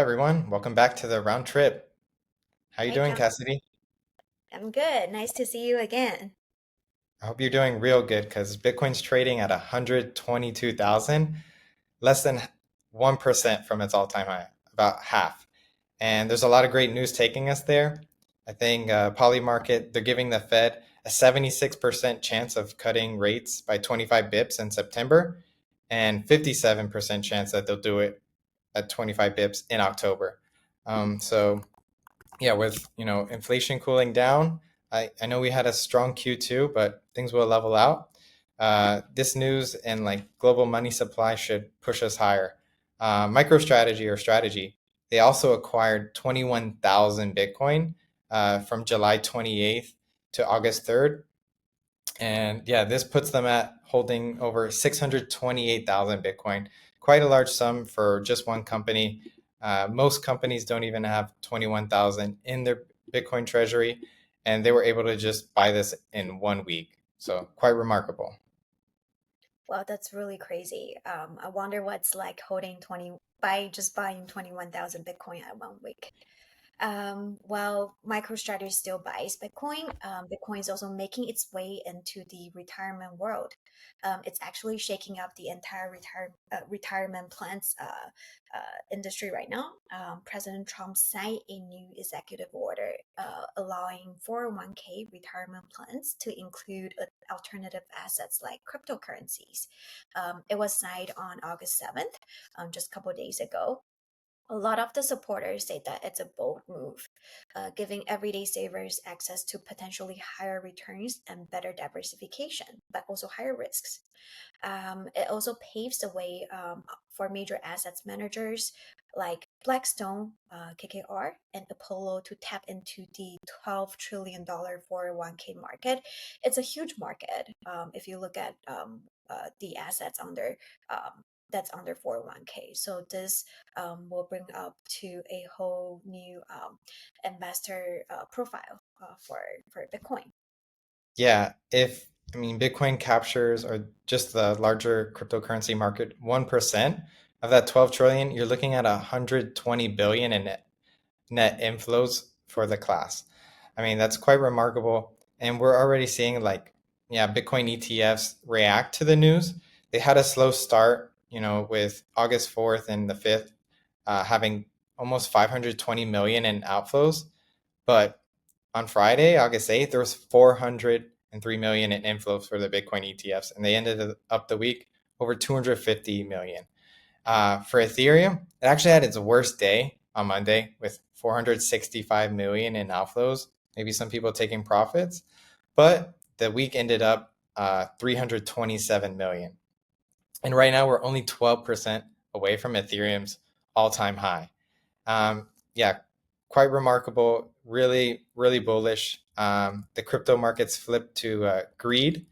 everyone. Welcome back to the round trip. How you Hey, doing, Cam. Cassidy? I'm good. Nice to see you again. I hope you're doing real good because Bitcoin's trading at 122,000, less than 1% from its all-time high, about half. And there's a lot of great news taking us there. I think Polymarket, they're giving the Fed a 76% chance of cutting rates by 25 bips in September and 57% chance that they'll do it at 25 bips in October. So yeah, with inflation cooling down, I know we had a strong Q2, but things will level out. This news and like global money supply should push us higher. MicroStrategy or Strategy, they also acquired 21,000 Bitcoin from July 28th to August 3rd. And yeah, this puts them at holding over 628,000 Bitcoin, quite a large sum for just one company. Most companies don't even have 21,000 in their Bitcoin treasury, and they were able to just buy this in 1 week. So quite remarkable. Wow, that's really crazy. I wonder what's like holding 20 by just buying 21,000 Bitcoin at 1 week. While MicroStrategy still buys Bitcoin, Bitcoin is also making its way into the retirement world. It's actually shaking up the entire retirement plans industry right now. President Trump signed a new executive order allowing 401k retirement plans to include alternative assets like cryptocurrencies. It was signed on August 7th, just a couple of days ago. A lot of the supporters say that it's a bold move, giving everyday savers access to potentially higher returns and better diversification, but also higher risks. It also paves the way for major assets managers like Blackstone, KKR, and Apollo to tap into the $12 trillion 401k market. It's a huge market if you look at the assets under that's under 401k. So this will bring up to a whole new investor profile for Bitcoin. Yeah, if I mean Bitcoin captures or just the larger cryptocurrency market 1% of that 12 trillion, you're looking at 120 billion in net inflows for the class. I mean, that's quite remarkable. And we're already seeing like, yeah, Bitcoin ETFs react to the news. They had a slow start, with August 4th and the 5th having almost 520 million in outflows. But on Friday, August 8th, there was 403 million in inflows for the Bitcoin ETFs, and they ended up the week over 250 million. For Ethereum, it actually had its worst day on Monday with 465 million in outflows. Maybe some people taking profits, but the week ended up 327 million. And right now, we're only 12% away from Ethereum's all-time high. Yeah, quite remarkable. Really, really bullish. The crypto markets flipped to greed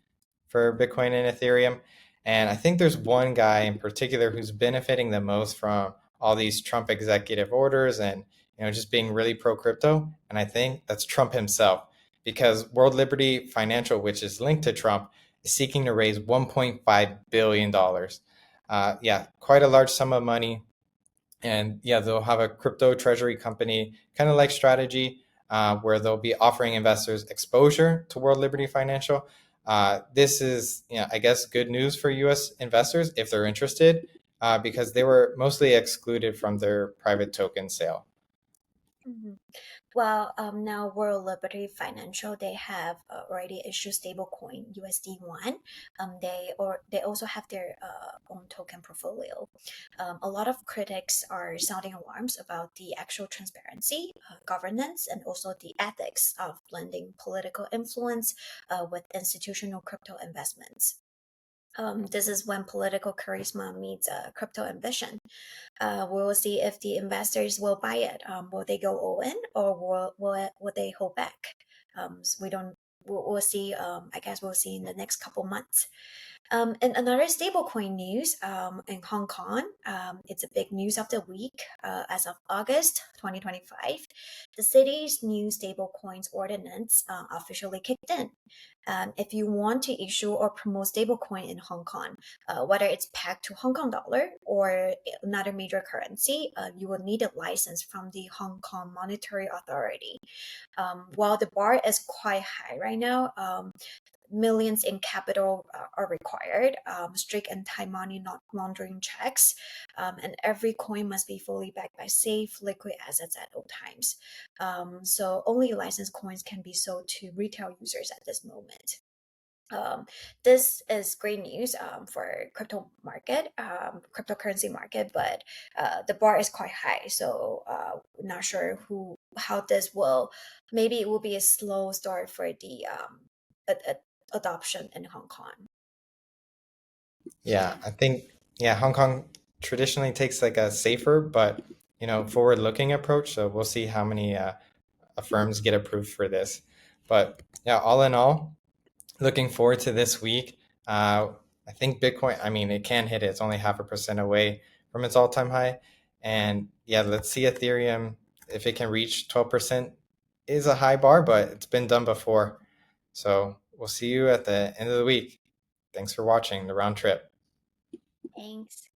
for Bitcoin and Ethereum. And I think there's one guy in particular who's benefiting the most from all these Trump executive orders and just being really pro crypto. And I think that's Trump himself, because World Liberty Financial, which is linked to Trump, is seeking to raise $1.5 billion. Yeah, quite a large sum of money. And yeah, they'll have a crypto treasury company, kind of like Strategy, where they'll be offering investors exposure to World Liberty Financial. This is, I guess, good news for U.S. investors if they're interested, because they were mostly excluded from their private token sale. Mhm. Well, now World Liberty Financial, they have already issued stablecoin USD1. They also have their own token portfolio. A lot of critics are sounding alarms about the actual transparency, governance, and also the ethics of blending political influence with institutional crypto investments. This is when political charisma meets crypto ambition. We will see if the investors will buy it. Will they go all in, or will they hold back? We don't. We'll see. I guess we'll see in the next couple months. And another stablecoin news in Hong Kong, it's a big news of the week. As of August 2025, the city's new stablecoins ordinance officially kicked in. If you want to issue or promote stablecoin in Hong Kong, whether it's pegged to Hong Kong dollar or another major currency, you will need a license from the Hong Kong Monetary Authority. While the bar is quite high right now, millions in capital are required, strict anti-money laundering checks, and every coin must be fully backed by safe, liquid assets at all times. So only licensed coins can be sold to retail users at this moment. This is great news for cryptocurrency market, but the bar is quite high. So not sure how this will. Maybe it will be a slow start for the adoption in Hong Kong. Yeah, I think Hong Kong traditionally takes like a safer but forward-looking approach. So we'll see how many firms get approved for this. But yeah, all in all, looking forward to this week. I think Bitcoin, I mean, it can hit it. It's only 0.5% away from its all-time high. And yeah, let's see Ethereum, if it can reach 12%, is a high bar, but it's been done before. So we'll see you at the end of the week. Thanks for watching the round trip. Thanks.